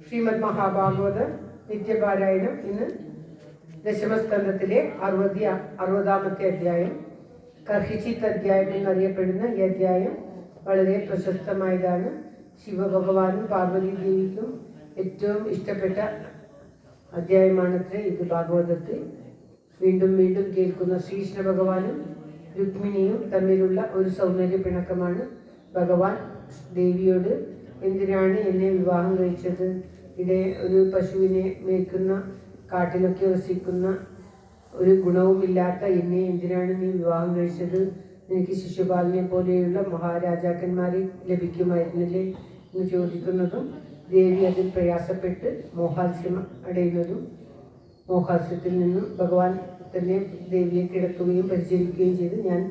ശ്രീമദ് മഹാഭാഗവത നിത്യപാരായണം. ഇന്ന് ദശമസ്കന്ധത്തിലെ 60ാമത്തെ അധ്യായം, കർഹിച്ചിത്ത് അധ്യായം എന്നറിയപ്പെടുന്ന ഈ അധ്യായം വളരെ പ്രശസ്തമായതാണ്. ശിവഭഗവാനും പാർവതി ദേവിക്കും ഏറ്റവും ഇഷ്ടപ്പെട്ട അധ്യായമാണത്രേ ഇത്. ഭാഗവതത്തിൽ വീണ്ടും വീണ്ടും കേൾക്കുന്ന ശ്രീകൃഷ്ണ ഭഗവാനും രുക്മിണിയും തമ്മിലുള്ള ഒരു സൗന്ദര്യ പിണക്കമാണ്. ഭഗവാൻ ദേവിയോട്, എന്തിനാണ് എന്നെ വിവാഹം കഴിച്ചത്? ഇവിടെ ഒരു പശുവിനെ മേയ്ക്കുന്ന, കാട്ടിലൊക്കെ വസിക്കുന്ന, ഒരു ഗുണവുമില്ലാത്ത എന്നെ എന്തിനാണ് നീ വിവാഹം കഴിച്ചത്? എനിക്ക് ശിശുപാലനെ പോലെയുള്ള മഹാരാജാക്കന്മാരെ ലഭിക്കുമായിരുന്നില്ലേ എന്ന് ചോദിക്കുന്നതും ദേവി അതിൽ പ്രയാസപ്പെട്ട് മോഹാത്സ്യം അടയുന്നതും, മോഹാത്സ്യത്തിൽ നിന്നും ഭഗവാൻ തന്നെ ദേവിയെ കിടത്തുകയും പരിചരിക്കുകയും ചെയ്ത് ഞാൻ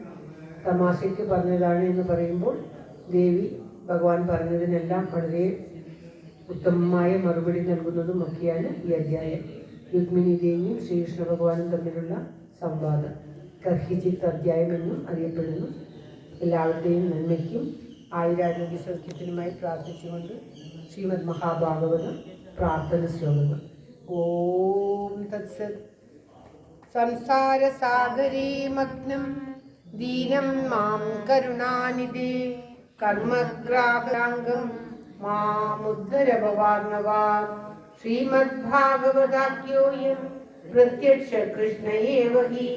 തമാശയ്ക്ക് പറഞ്ഞതാണ് എന്ന് പറയുമ്പോൾ ദേവി ഭഗവാൻ പറഞ്ഞതിനെല്ലാം വളരെ ഉത്തമമായ മറുപടി നൽകുന്നതും ഒക്കെയാണ് ഈ അധ്യായം. രുക്മിണി ദേവിയും ശ്രീകൃഷ്ണ ഭഗവാനും തമ്മിലുള്ള സംവാദം കർഹിച്ചിത്ത് അധ്യായം എന്നും അറിയപ്പെടുന്നു. എല്ലാവരുടെയും നന്മയ്ക്കും ആയുരാരോഗ്യ സൗഖ്യത്തിനുമായി പ്രാർത്ഥിച്ചുകൊണ്ട് ശ്രീമദ് മഹാഭാഗവതം പ്രാർത്ഥന ശ്ലോകങ്ങൾ. ഓം തത്സത്. സംസാരസാഗരേ മഗ്നം ദീനം മാം കരുണാനിധേ കർമ്മഗ്രാഹ്യാംഗം മാമുദ്ധര ഭവാർണവാൻ. ശ്രീമദ്ഭാഗവതാഖ്യോയം പ്രത്യക്ഷ കൃഷ്ണ ഏവ ഹി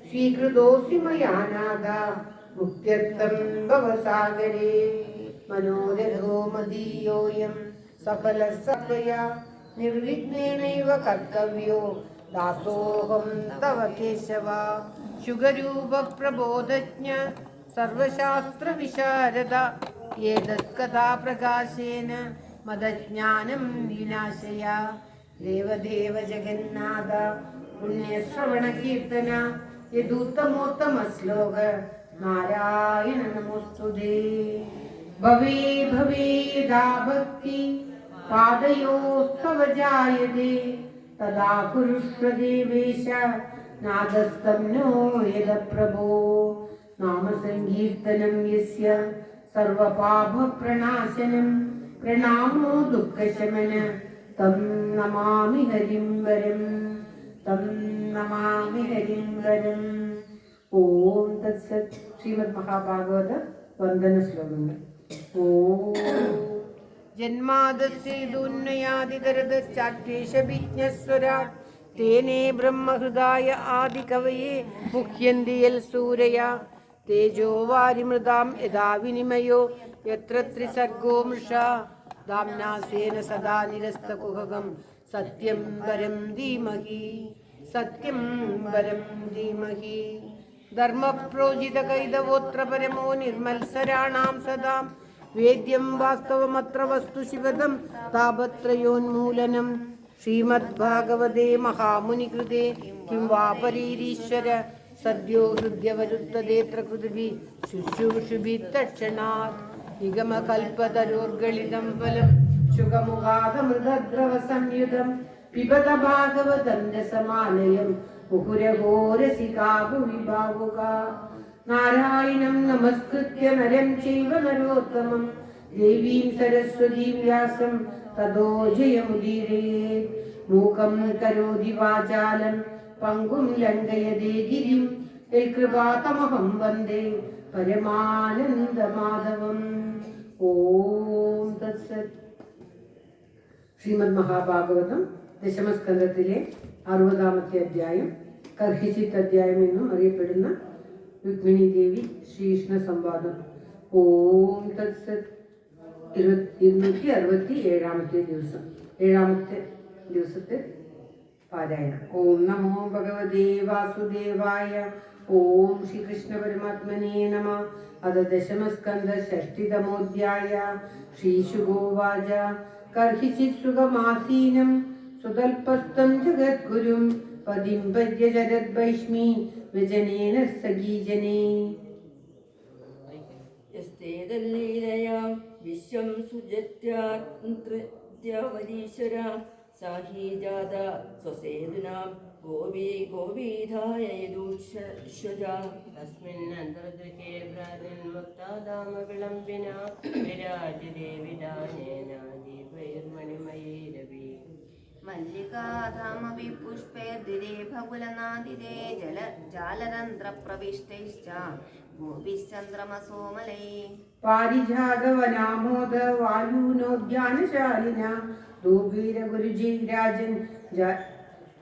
സ്വീകൃതോऽസ്മി മയാ നാഥ മുക്ത്യർത്ഥം ഭവസാഗരേ. മനോരഥോ മദീയോയം സഫലഃ സത്വയാ നിർവിഘ്നേനൈവ കർത്തവ്യോ ദാസോഹം തവ കേശവ. ശുഗരൂപ പ്രബോധജ്ഞ സർവശാസ്ത്ര വിശാരദ ഏതത് കഥാ പ്രകാശേന മദജ്ഞാനം വിനാശയ. ദേവദേവ ജഗന്നാഥ പുണ്യശ്രവണ കീർത്തന യദുത്തമോത്തമ ശ്ലോക നാരായണ നമോസ്തുതേ. ഭവേ ഭവേദാ ഭക്തി പാദയോസ്തവ ജായതേ തദാ കുരുഷ്വ ദേവേശ നാദസ്തം നോ യദ പ്രഭോ. നാമസങ്കീർത്തനം യസ്യ സർവപാപ പ്രണാശനം പ്രണാമോ ദുഃഖശമന തം നമാമി ഹരിം വരം, തം നമാമി ഹരിം വരം. ഓം തത്സത്. ശ്രീമദ് മഹാഭാഗവത വന്ദന ശ്ലോകങ്ങൾ. ഓം ജന്മാദസ്യേതുന്നയാദിതരദശ്ചാത്യേഷഭിജ്ഞസ്വരാട് തേനേ ബ്രഹ്മഹൃദായ ആദികവയേ മുഹ്യന്തി യൽ സൂരയാ. തേജോ വാരിമൃതാം യഥാ വിനിമയോ യത്ര ത്രിസർഗോ മൃഷാ. ദാംനാസേന സദാ നിരസ്തകുഹകം സത്യം പരം ധീമഹി, സത്യം പരം ധീമഹി. ധർമ്മപ്രോജിതകൈതവോത്ര പരമോ നിർമത്സരാണാം സദാം വേദ്യം വാസ്തവമത്ര വസ്തു ശിവദം താപത്രയോന്മൂലനം. ശ്രീമദ്ഭാഗവതേ മഹാമുനികൃതേ കിം വാ പരീരീശ്വര സദ്യോ ഹൃദ്യവരുത്തദേത്ര കൃതിഭി ശുശ്രൂഷുഭിः തക്ഷണാത്. നിഗമകൽപതരോർഗളിതം ഫലം ശുഖമുഖാദമൃതദ്രവ സംയുതം പിബത ഭാഗവതം രസമാലയം മുഹുരഘോരസികാ ഭുവി ഭാവുകാ. നാരായണം നമസ്കൃത്യ നരം ചൈവ നരോത്തമം ദേവീം സരസ്വതീം വ്യാസം തതോ ജയമുദീരയേത്. മൂകം കരോതി വാചാലം പങ്കും ലംഘയതേ ഗിരിം യൽകൃപാതമഹം വന്ദേ പരമാനന്ദമാധവം. ഓം തത്സത്. ശ്രീമദ് മഹാഭാഗവതം ദശമസ്കന്ധത്തിലെ 60ാമത്തെ അധ്യായം, കർഹിച്ചിത്ത് അധ്യായം എന്നും അറിയപ്പെടുന്ന രുക്മിണി ദേവി ശ്രീകൃഷ്ണ സംവാദം. ഓം തത്സത്. 267ാമത്തെ ദിവസം, 7ാമത്തെ ദിവസത്തെ പാരായണം. ഓം നമോ ഭഗവതേ വാസുദേവായ. ഓം ശ്രീകൃഷ്ണ പരമാത്മനേ നമഃ. അഥ ദശമസ്കന്ധ ഷഷ്ഠിതമോധ്യായ. ശ്രീശുകോവാച. കർഹിച്ചിത് സുഖമാസീനം സുതൽപസ്ഥം ജഗദ്ഗുരും പതിം പര്യചരത് വൈഷ്മീ വ്യജനേന സഖീജനേ. യസ്തേതല്ലീലയാം വിശ്വം സുജത്യാവരീശ്വര സാഹി ജാത സ്വസേതുനാം ഗോപീ ഗോപീധായ യദൂഷ്വജാ. തസ്മിന്നന്തർഗൃഹേ ഭ്രാതന്മുക്താദാമ വിളംബിന വിരാജദേവിദാനേന ദീപൈർമണിമയൈരവി ധാമവി പുഷ്പൈർദിരേ ഭകുലനാദിരേ ജാലരന്ധ്രപ്രവിഷ്ടൈശ്ച ഗോപിശ്ചന്ദ്രമസോമലൈ പാരിജാതവനാമോദ വായൂനോദ്യാനശാലിന ദൂബീരഗുരുജീരാജൻ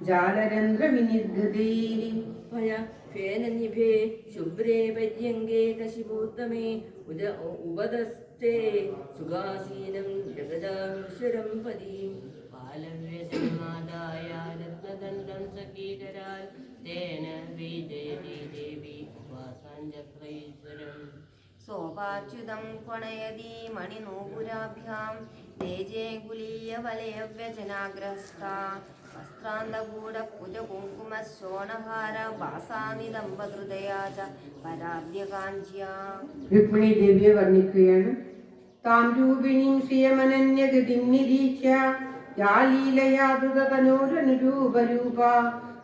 ജാലരന്ധ്ര വിനിർഗതേ ഭയ ഫേനനിഭേ ശുഭ്രേ പര്യങ്കേ കശിപൂത്തമേ ഉപദസ്തേ സുഖാസീനം ജഗദാശ്വരം പദീം ബാലവ്യജന്മാദായ രത്നദണ്ഡം സഖീകരാൽ തേന വിജയതി ദേവി ഉപാസാഞ്ചക്രൈശ്വരം സോപാച്യുതം ക്വണയതി മണിനൂപുരാഭ്യാം തേജേ കുലീയവലയവ്യജനാഗ്രഹസ്ഥ വസ്ത്രാന്തഗൂഢകുജകുങ്കുമശോണഹാര ഭാസാനിദംബഹൃദയാ ച പരാദ്യകാഞ്ച്യാ. രുക്മിണി ദേവിയെ വർണ്ണിക്കുകയാണ്. താം രൂപിണീം ശ്രിയമനന്യഗതിം നിരീക്ഷ്യ യാ ലീലയാതുതനോരനുരൂപരൂപ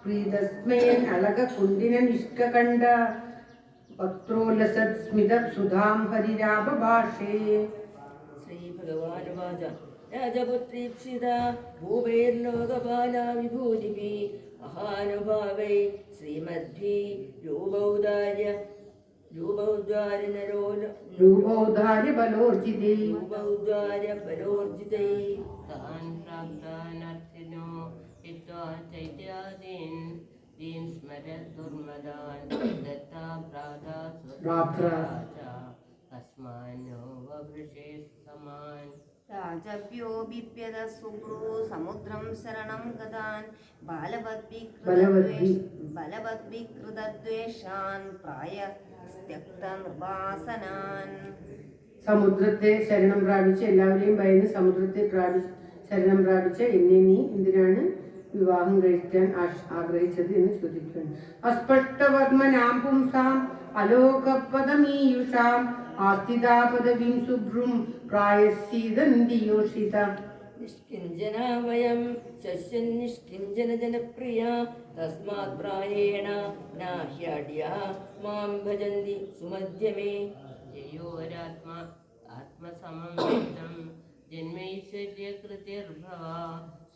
പ്രീതസ്മയൻ അളകകുണ്ടിന നിഷ്കകണ്ഠ വക്ത്രോലസത് സ്മിത സുധാം ഹരിരാപഭാഷേ. ശ്രീ ഭഗവാനുവാച രാജപുത്രീപ്സിത ഭൂപൈർലോകപാലാ വിഭൂതിഭി മഹാനുഭാവൈ ശ്രീമദ്ഭി രൂപൗദാര്യ ബലോർജിതൈ താൻ പ്രാപ്താനർത്ഥിനോ ഹിത്വാ ചൈത്യാദീൻ ദീൻ സ്മര ദുർമദാൻ ദത്താ ഭ്രാതാ തസ്മാനോ വവൃഷേ സമാൻ. രാജഭ്യോ ബിഭ്യത സുബ്രൂ സമുദ്രം ശരണം ഗതാൻ ബലവദ്വികൃതദ്വേഷാൻ പ്രായ സ്ത്യക്ത നിർവാസനാൻ. സമുദ്രത്തെ ശരണം പ്രാപിച്ച എല്ലാവരെയും ഭയന്ന് സമുദ്രത്തെ ശരണം പ്രാപിച്ച എന്നെ നീ എന്തിനാണ് വിവാഹം കഴിക്കാൻ ആഗ്രഹിച്ചത് എന്ന് ചോദിക്കുകയാണ്. അസ്പഷ്ടപദ്മനാം പുംസാം അലോകപദമീയുഷാം ആസ്ഥിതാപദവീം ശുഭ്രും പ്രായശ്ചിദന്തിയോഷിത. നിഷ്കിഞ്ചന വയം ശസ്യൻ നിഷ്കിഞ്ചന ജനപ്രിയ തസ്മാത് പ്രായേണ നാഹ്യാഢ്യാ മാം ഭജന്തി സുമധ്യമേ. ആത്മസമം വിത്തം ജന്മൈശ്വര്യകൃതിർഭവ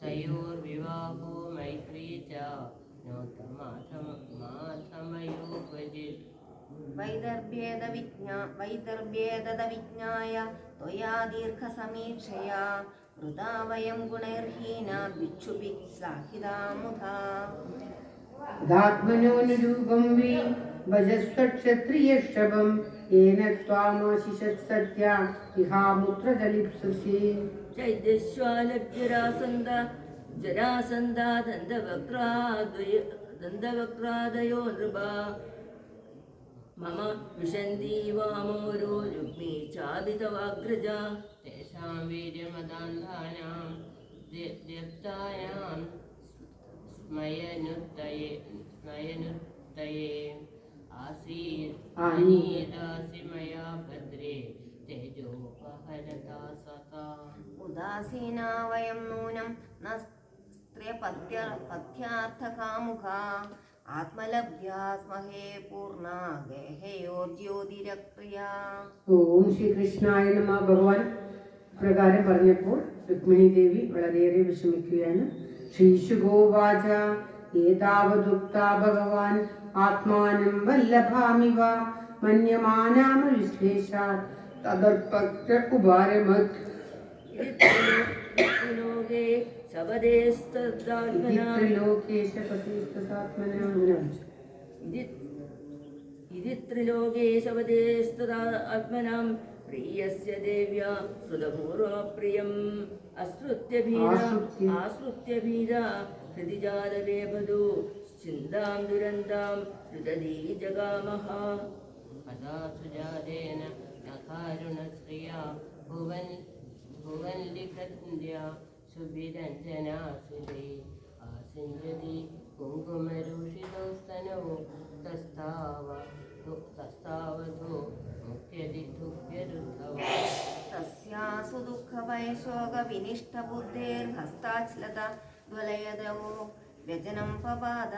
തയോർവിവാഹോ മൈത്രീ ച നോത്തമാഥമയോപജിത്. വൈദർഭ്യേദവിജ്ഞായ ത്വയാ ദീർഘസമീക്ഷയാ വൃഥാ വയം ഗുണൈർഹീന ഭിക്ഷുഭി ശ്ലാഘിതാമുധാ. ധാത്മനോനുരൂപം വി ഭജസ്വക്ഷത്രിയഷഭം യേന ത്വാമാശിഷത് സത്യ ഇഹാമുത്ര ജലിപ്സസി. ചൈദ്യശ്വാലഭ്യരാസന്ദ ജരാസന്ദ ദന്തവക്രാദയോ നൃപ മമ വിശന്തി വാമോരോ രുക്മീ ചാപിതവാഗ്രജ. തേഷാം വീര്യമദാന്ധാനാം ദീപ്താനാം സ്മയനുത്തയേ ആസീദാസി മയാ ഭദ്രേ തേജോപഹരതാ സതാ. ഉദാസീനാ വയം നൂനം ന സ്ത്രീപഥ്യാർത്ഥകാമുഖാ ആത്മലഭ്യാ സ്മഹേ പൂർണ്ണ ഗേഹയോർജ്യോതിരക്രിയാ. ഓം ശ്രീകൃഷ്ണായ നമ. ഭഗവാൻ പ്രകാരം പറഞ്ഞപ്പോൾ രുക്മിണി ദേവി വളരെയേറെ വിഷമിക്കുകയാണ്. ശ്രീശുഗോവാച ഏതാവതുക്താ ഭഗവാൻ ആത്മാനം വല്ലഭാമിവ മന്യമാനാമവിശ്ലേഷാത് തദർപ്പക്ത ഉപാരമത്. ത്രിലോകേശവദേസ്തദാത്മനാം പ്രിയസ്യ ദേവ്യാ ശ്രുതപൂർവപ്രിയം ആശ്രുത്യ ഭീരാ ഹൃദി ജാതവേഭദു ചിന്താം ദുരന്താം രുദധീ ജഗാമഹ. കഥാ സുജാതേന നഖാരുണശ്രിയാ ഭുവൻ ലിഖന്ധ്യാ സുഭിരഞ്ജനാസുരേ ആസിഞ്ചതി കുങ്കുമരൂഷിതൗസ്തനോ തസ്താവധോ മുക്ത്യതി ദുഃഖ്യരുദ്ധവാ. തസ്യാസു ദുഃഖഭയശോകവിനിഷ്ടബുദ്ധേർഹസ്താശ്ലത ദ്വലയതോ വ്യജനം പപാദ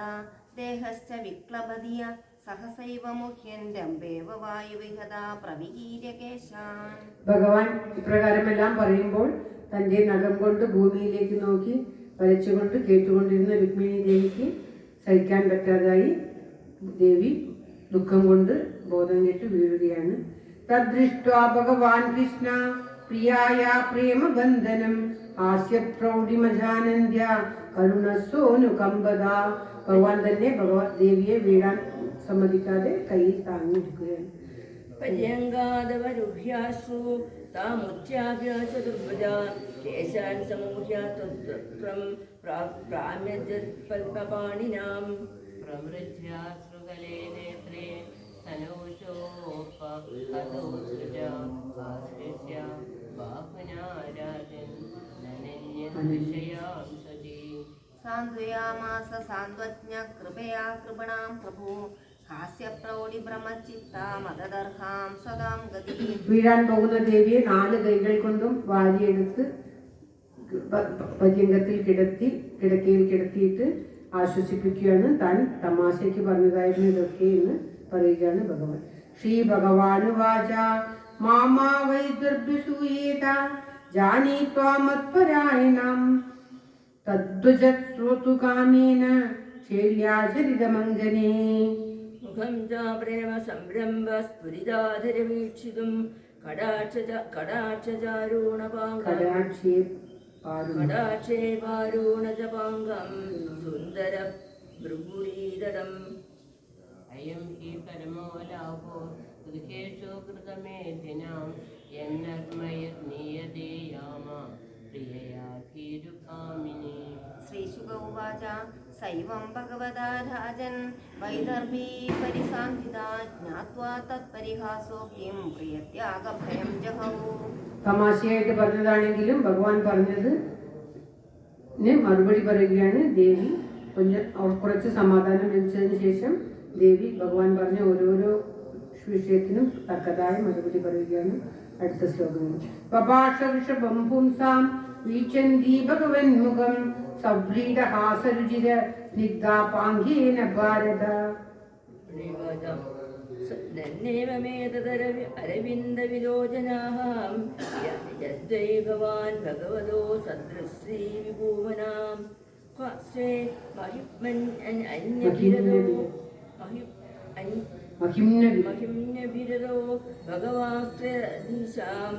ദേഹശ്ച വിക്ലബധിയ സഹസൈവ മുഹ്യൻ രംഭേവ വായുവിഹതാ പ്രവികീര്യകേശാൻ. ഭഗവാൻ ഇപ്രകാരമെല്ലാം പറയുമ്പോൾ തന്റെ നഖം കൊണ്ട് ഭൂമിയിലേക്ക് നോക്കി വരച്ചുകൊണ്ട് കേട്ടുകൊണ്ടിരുന്ന രുക്മിണി ദേവിക്ക് സഹിക്കാൻ പറ്റാതായി ദേവി ദുഃഖം കൊണ്ട് ബോധം കെട്ട് വീഴുകയാണ്. തദ്ദൃഷ്ട്വാ ഭഗവാൻ കൃഷ്ണ പ്രിയായ പ്രേമബന്ധനം ഹാസ്യപ്രൗഢിമജാനന്ദ്യ കരുണസോനുകമ്പദ. ഭഗവാൻ തന്നെ ദേവിയെ വീഴാൻ സമ്മതിക്കാതെ കൈ താങ്ങിയിരിക്കുകയാണ്. പര്യങ്കാദവരുഹ്യാശ്രു താമുച്യാഭ്യ ചതുർഭുജ കേശാൻ സമൂഹ്യ ത്വം പ്രാമ്യജൽപദ്മപാണിനാം പ്രമൃജ്യാശ്രുകലേ നേത്രേ സനോജോപഹതോസൃജാശ്രിഷ്യ ബാഹുനാരാജൻ നനന്യതിശയാം സജീ. സാന്ത്വയാമാസ സാന്ത്വജ്ഞ കൃപയാ കൃപണാം പ്രഭു ഹാസ്യപ്രൗഢിഭ്രമചിത്താമദർഹാം സദാം ഗതി. വീഴാൻ പോകുന്ന ദേവിയെ 4 കൈകൾ കൊണ്ടും വാരിയെടുത്ത് പര്യങ്കത്തിൽ കിടക്കയിൽ കിടത്തിയിട്ട് ആശ്വസിപ്പിക്കുകയാണ്. താൻ തമാശയ്ക്ക് പറഞ്ഞതായിരുന്നു ഇതൊക്കെ എന്ന് പറയുകയാണ് ഭഗവാൻ. ശ്രീ ഭഗവാനുവാച മാമാ വൈ ദുർഭിസൂയേത ജാനീത്വാ മത്പരായണം തദ്വജത് ശ്രോതുകാമേന ശൈല്യാചരിതമംഗനേ. മുഖം ച പ്രേമ സംരംഭ സ്ഫുരിതാധരവീക്ഷിതും കടാക്ഷേ പാരൂണജപാംഗം സുന്ദര ഭൃഗുരീതടം. അയം ഹി പരമോ ലാഭോ ഗൃഹേഷു കൃതമേധിനാം യന്നർമയർനീയതേയാമ പ്രിയയാ ഭീരുകാമിനി. ശ്രീശുക ഉവാച സൈവം ഭഗവതാ രാജൻ വൈദർഭീ പരിസാന്ധിതാ ജ്ഞാത്വാ തത്പരിഹാസോക്തിം പ്രിയത്യാഗഭയം ജഹൗ. തമാശയായിട്ട് പറഞ്ഞതാണെങ്കിലും ഭഗവാൻ പറഞ്ഞത് മറുപടി പറയുകയാണ്. ദേവി കുറച്ച് സമാധാനം ലഭിച്ചതിന് ശേഷം ദേവി ഭഗവാൻ പറഞ്ഞ ഓരോരോ വിഷയത്തിനും തക്കതായ മറുപടി പറയുകയാണ്. അടുത്ത ശ്ലോകങ്ങൾ. പപാഷ വൃഷഭം പുംസാം വീക്ഷന്തി ഭഗവൻ മുഖം സവ്രീഡഹാസരുചിര സ്നിഗ്ധാപാംഗേന ഭാരത. അരവിന്ദവിലോചനാം യദ്വൈ ഭവാൻ ഭഗവതോ സദൃശ്രീ വിഭൂമനാം മഹിമ്നഭിരതോ ഭഗവാസ്ത്രധീശാം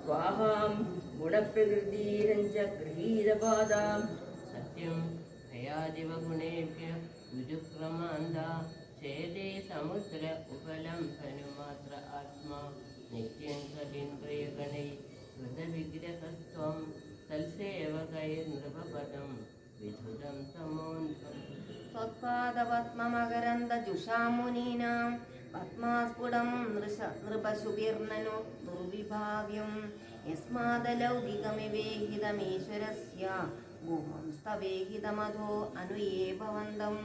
സ്വാഹാം ഗുണപ്രകൃതിരഞ്ച ഗൃഹീതപാദാം. സത്യം ഭയാദിവഗുണേഭ്യ ഗുരുക്രമാന്ത ഛേദേ സമുദ്ര ഉപലംഭനുമാത്ര ആത്മാ നിത്യം സലിന്ദ്രിയഗണൈ ഹൃദവിഗ്രഹസ്ത്വം തൽസേവകൈർനൃപപദം വിധുരം തമോന്ധം. ത്വത്പാദപത്മമകരന്ദജുഷാമുനീനാം പത്മാസ്ഫുടം നൃപശുഭിർനനു ദുർവിഭാവ്യം യസ്മാദലൗകികമിവേഹിതമീശ്വരസ്യ ഭൂമം സ്തവേഹിതമധോ അനുയേ ഭവന്തം.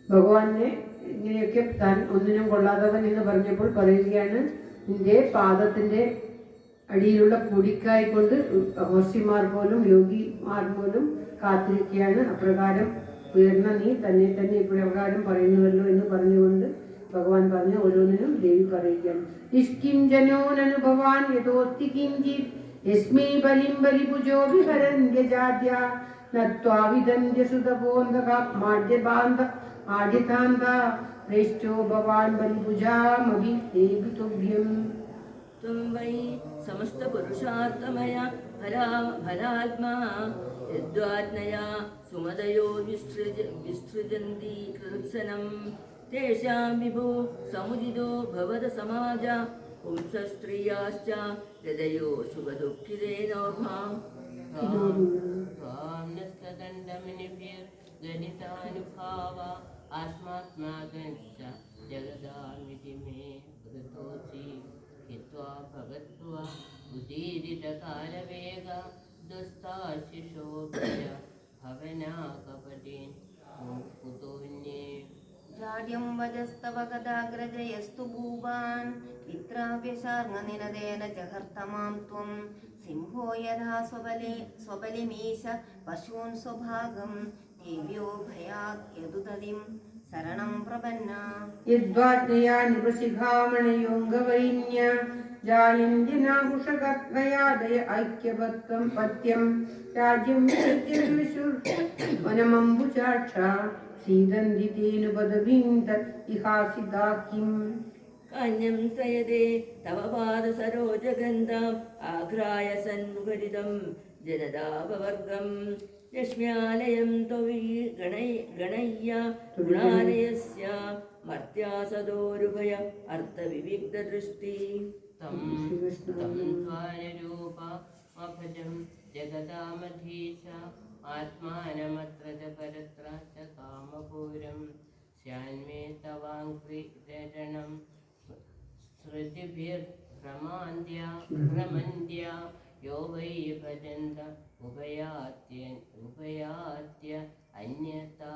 ഭഗവാനെ ഇങ്ങനെയൊക്കെ താൻ ഒന്നിനും കൊള്ളാത്തവൻ എന്ന് പറഞ്ഞപ്പോൾ പറയുകയാണ്, നിന്റെ പാദത്തിന്റെ അടിയിലുള്ള പൊടിക്കായി കൊണ്ട് മഹർഷിമാർ പോലും യോഗിമാർ പോലും കാത്തിരിക്കുകയാണ്. അപ്രകാരം ഉയർന്ന നീ തന്നെ തന്നെ ഇപ്രകാരം പറയുന്നുവല്ലോ എന്ന് പറഞ്ഞുകൊണ്ട് ഭഗവാൻ പറഞ്ഞ ഓരോന്നിനും ദേവി പറയുകയാണ്. നിഷ്കിഞ്ചനോനനുഭവാൻ യഥോസ്തി കിഞ്ചിത് യസ്മൈ ബലിം ബലിഭുജോ വിഹരന്ത്യജാദ്യ നത്വാവിദന്ത്യ സുതപോന്തകാമാദ്യബാന്ധ ആദ്യതാന്ത ശ്രേഷ്ഠോ ഭവാൻ ബലിഭുജാമഭി ദേവിതുഭ്യം. ത്വം വൈ സമസ്തപുരുഷാർത്ഥമയ ഫലാത്മാ യദ്വാജ്ഞയാ സുമതയോ വിസൃജന്തി കൃത്സനം തേഷാം വിഭോ സമുചിതോ ഭവത സമാജ പുംസസ്ത്രീയാശ്ച ഹൃദയോ സുഖദുഃഖിതേനോർമാ. ഗണിതാനുഭാവ ആത്മാത്മാഗഞ്ച ജഗദാമിതി മേ ഹൃതോസി ഹിത്വാ ഭഗത്വ ഉദീരിതകാലവേഗ ദുസ്താശിശോഭയ ഭവനാകപടീൻ കുതോന്യേ. ജാഡ്യം വജസ്തവ ഗദാഗ്രജയസ്തു ഭൂവാൻ വിത്രാവ്യശാർങ്ങനിനദേന ജഹർത്തമാം ത്വം സിംഹോ യഥാ സ്വബലിമീശ പശൂൻ സ്വഭാഗം ദേവ്യോ ഭയാത് യദുതതിം ശരണം പ്രപന്ന. യദ്വാജ്ഞയാ നിപശിഖാമണയോംഗവൈന്യ ജായന്തിനാകുഷകർണയാദയ ഐക്യപത്വം പത്യം രാജ്യം വനമംബുചാക്ഷ സീതന്തി തേനു പദവീന്ത ഇഹാസിതാക്കിം കാന്യം സയതേ തവ പാദസരോജഗന്ധാം ആഘ്രായ സന്മുഖരിതം ജനതാപവർഗം രശ്മ്യാലയം ത്വയി ഗണയ്യ ഗുണാലയസ്യ മർത്യാസദോരുഭയ അർത്ഥവിവിഗ്ധദൃഷ്ടി तं ध्वानरूपमभजं जगदामधीश आत्मानमत्र च परत्र च कामपूरं स्यान्मे तवाङ्क्रिरणं श्रुतिभिर्भ्रमन्द्या यो वै भजन्त उभयात्य अन्यथा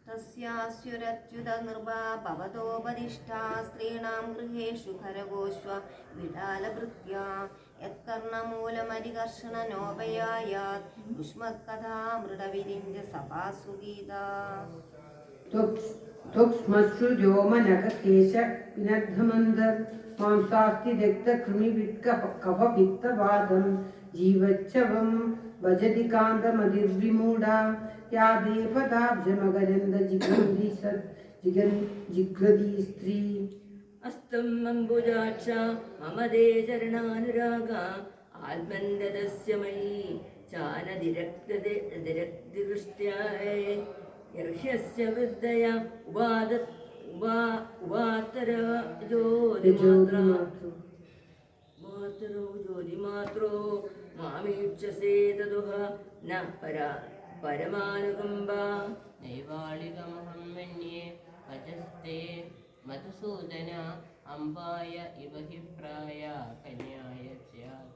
तस्यास्युरच्युत नृपा भवतोपदिष्टा स्त्रीणां गृहेषु खरगोष्व विडालभृत्या यत्कर्णमूलमरिकर्षणनोपयायात् युष्मत्कथामृतविरिञ्ज सभासु गीता त्वक्स्मश्रु रोमनखकेश विनद्धमन्धर मांसास्ति रक्तकृमिवित्कफपित्तवादं जीवच्छवं भजति कान्तमधिर्विमूढा या देवताब्जमकरन्द जिघ्रदी स्त्री अस्तम् अम्बुजाक्ष मम दे चरणानुरागा आत्मन्ददस्य मयि चानदिरक्तिदृष्ट्याय यर्ह्यस्य वृद्धय ज्योतिमात्रो मामीक्षसे तदुह न परमानुकम्बा नैवाळिकमहं मन्ये भजस्ते मधुसूदन अम्बाय इव हि प्राया कन्याय स्यात्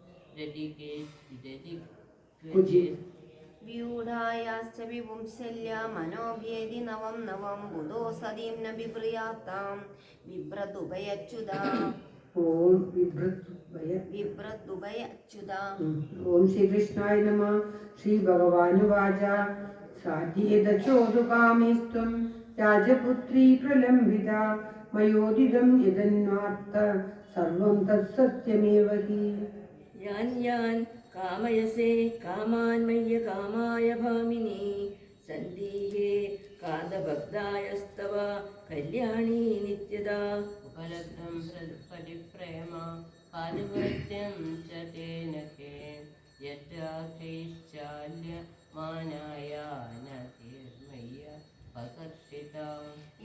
व्यूढायाश्च विपुंसल्या मनोभेदि नवं नवं बुधो सदीं न बिभ्रियातां बिभ्रदुभयच्युता विभ्रदुभयच्युता ओम श्री कृष्णाय नमः श्री भगवानुवाच साध्येदचोदुकामेस्त्वं राजपुत्री प्रलम्बिता मयोदिदं यदन्वात्त सर्वं तत्सत्यमेव हि यान् कामयसे कामान् मय्य कामाय भामिनी सन्दीहे कादभक्तायस्तव कल्याणी नित्यदा उपलब्धं परिप्रेम पारिवृत्यं च तेन के यत्राखैश्चाल्यमानाय नतिर्मय्य प्रकर्षिता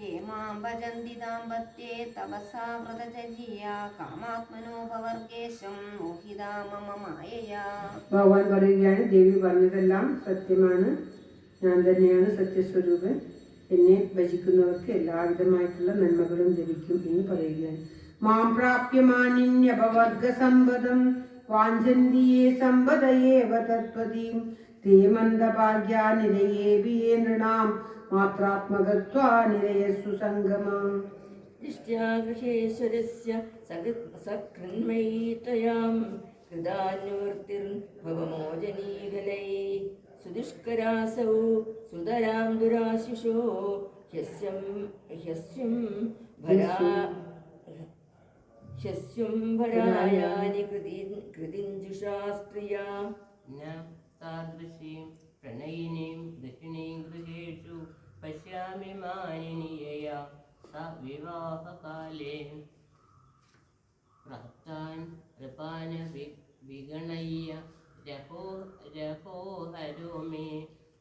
ये मां भजन्ति दाम्पत्ये तपसा व्रतचर्यया കാമാത്മനോപവർഗേശം മോഹിതാ മമ മായയാ. ഭഗവാൻ പറയുകയാണ്, ദേവി പറഞ്ഞതെല്ലാം സത്യമാണ്, ഞാൻ തന്നെയാണ് സത്യസ്വരൂപൻ, എന്നെ ഭജിക്കുന്നവർക്ക് എല്ലാവിധമായിട്ടുള്ള നന്മകളും ലഭിക്കും എന്ന് പറയുകയാണ്. മാം പ്രാപ്യമാനിന്യപവർഗ സമ്പദം വാഞ്ചന്തിയേ സമ്പദയേവ തത്വതീം തേ മന്ദഭാഗ്യാ നിരയേവിയേ നൃണാം മാത്രാത്മകത്വാ നിരയസ്സു സംഗമം. ദൃഷ്ട്യാഗൃഹേശ്വരസ്യ സകൃന്മയീ ത്വയാം കൃതാന്വൃത്തിർഭവമോചനീകലൈ സുദുഷ്കരാസൗ സുതരാം ദുരാശിഷോ ഹ്യസ്യും ഭരായാനി കൃതിഞ്ജുഷാ സ്ത്രിയാ न तादृशीं प्रणयिनीं गृहिणीं गृहेषु पश्यामि मानिनीयया सा विवाहकाले प्राप्तान् कृपान् विगणय्य रहो हरो मे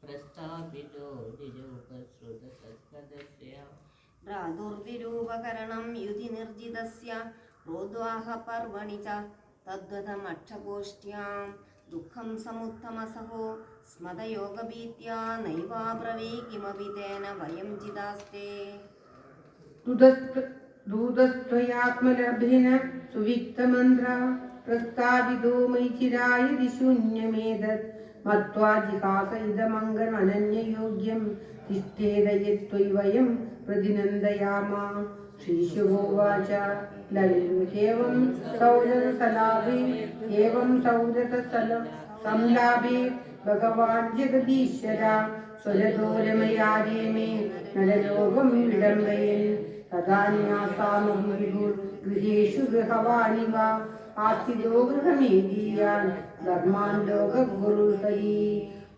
प्रस्थापितो दिजोपश्रुतसत्पदस्य भ्रातुर्विरूपकरणं युधि निर्जितस्य प्रोद्वाहपर्वणि च तद्वदमक्षगोष्ठ्यां दुःखं समुत्थमसहो स्मदयोगभीत्या नैवाब्रवी किमपि तेन वयं जिदास्ते. दूतस्त्वयात्मलभ्येन सुविक्तमन्त्र प्रस्तावितो मयि चिराय दिशून्यमेतत् मत्वा जिहास इदमङ्गमनन्ययोग्यं तिष्ठेद यत्त्वयि वयं प्रतिनन्दयामा. श्रीशुभोवाच ललितेवं सौरसलाभे एवं सौरसंलाभे भगवान् जगदीश्वरा स्वरतोरमयादे मे नरलोकं विडम्बयन् ഗൃഹേഷു ഗൃഹവാണി വാ ആസ്ഥിതോ ഗൃഹമേദീയാൻ ധർമാൻ ലോകഗുരുഹരി.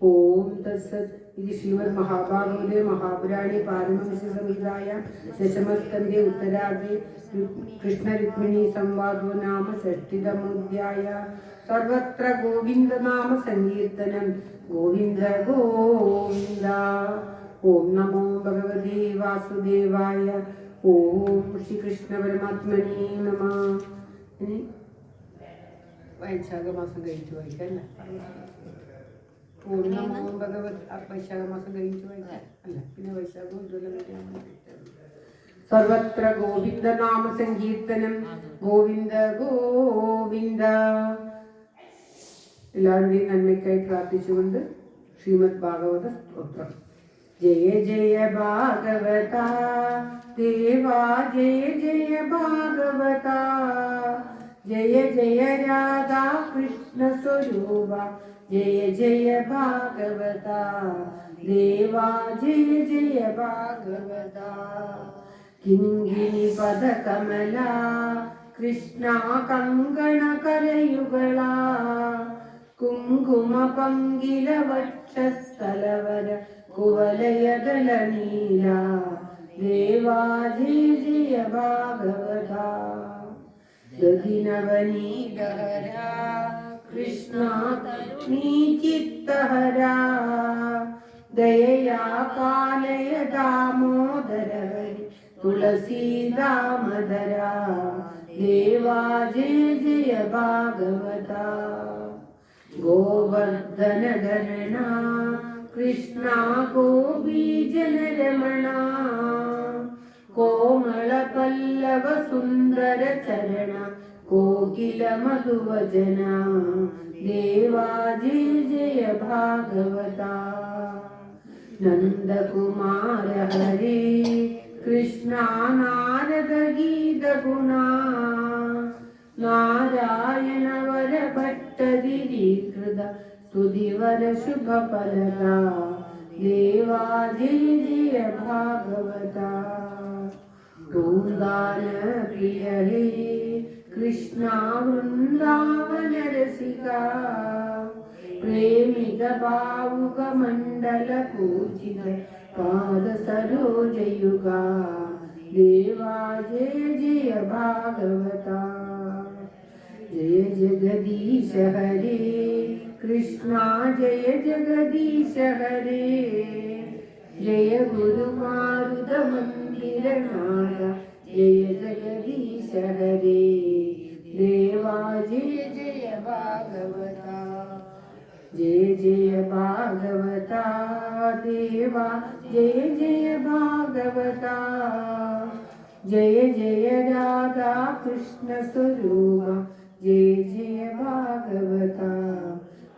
ഓം തത്സത്. ഇത് ശ്രീമദ് മഹാഭാഗവതേ മഹാപുരാണേ പാരമഹംസ്യ സംഹിതായാം ദശമസ്കന്ധേ ഉത്തരാർദ്ധേ കൃഷ്ണരുക്മിണീ സംവാദോ നാമ ഷഷ്ഠിതമോധ്യായഃ. സർവത്ര ഗോവിന്ദനാമ സങ്കീർത്തനം. ഗോവിന്ദ ഗോവിന്ദ. ഓം നമോ ഭഗവതേ വാസുദേവായ. ഓം ശ്രീകൃഷ്ണ പരമാത്മനേ നമഃ. ഇനി വൈശാഖമാസം കഴിച്ചു വായിക്കല്ല. ഓം നമോ ഭഗവത് വൈശാഖമാസം കഴിച്ചു വായിക്കാം അല്ല, പിന്നെ വൈശാഖം സർവത്ര ഗോവിന്ദ നാമ സങ്കീർത്തനം. ഗോവിന്ദ ഗോവിന്ദ. എല്ലാവരുടെയും നന്മയ്ക്കായി പ്രാർത്ഥിച്ചുകൊണ്ട് ശ്രീമദ് ഭാഗവത സ്തോത്രം. ജയ ജയ ഭാഗവത ദേവാ, ജയ ജയ ഭാഗവത. ജയ ജയ രാധാ കൃഷ്ണ സ്വരൂപ, ജയ ജയ ഭാഗവത ദേവാ, ജയ ജയ ഭാഗവത. കിങ്കിണി പദകമല കൃഷ്ണ കങ്കണ കരയുകള, കുങ്കുമ പങ്കില വക്ഷസ്ഥലവര കുവലയദള നീല, ദേവാ ജയ ജയ ഭാഗവത. ദധിനവനീതഹര കൃഷ്ണ തരുണീ ചിത്തഹര, ദയയാ പാലയ ദാമോദര ഹരി തുളസീ ദാമോദര, ദേവാ ജയ ജയ ഭാഗവത. ഗോവർദ്ധനധരണ കൃഷ്ണ ഗോപീജനരമണ, കോമള പല്ലവ സുന്ദര ചരണ കോകില മധുവചന, ദേവാ ജയ ജയ ഭാഗവത. നന്ദകുമാര ഹരേ കൃഷ്ണ നാരദ ഗീത ഗുണ, നാരായണ വര ഭട്ടതിരീകൃത സ്തുതിവര ശുഭ ഫലദ, ദേവാ ജയ ജയ ഭാഗവത. വൃന്ദാവന പ്രിയ ഹേ കൃഷ്ണ വൃന്ദാവന രസിക, പ്രേമിക ഭാവുക മണ്ഡല പൂജിത പാദ സരോജയുഗ, ദേവാ ജയ ജയ ഭാഗവത. ജയ ജഗദീശ ഹരേ കൃഷ്ണ, ജയ ജഗദീശ ഹരേ. ജയ ഗുരുമാരുത മന്ദിരനാഥ, ജയ ജഗദീശ ഹരേ. ദേവാ ജയ ജയ ഭാഗവത. ജയ ജയ ഭാഗവത ദേവാ, ജയ ജയ ഭാഗവത. ജയ ജയ രാധാ കൃഷ്ണ സ്വരൂപ, ജയ ജയ ഭാഗവത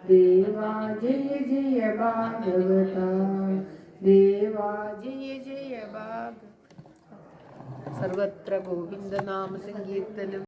ദേവാ, ജയ ജയ ഭാഗവത ദേവാ, ജയ ജയ ഭാഗവത. സർവത്ര ഗോവിന്ദ നാമ സങ്കീർത്തനം.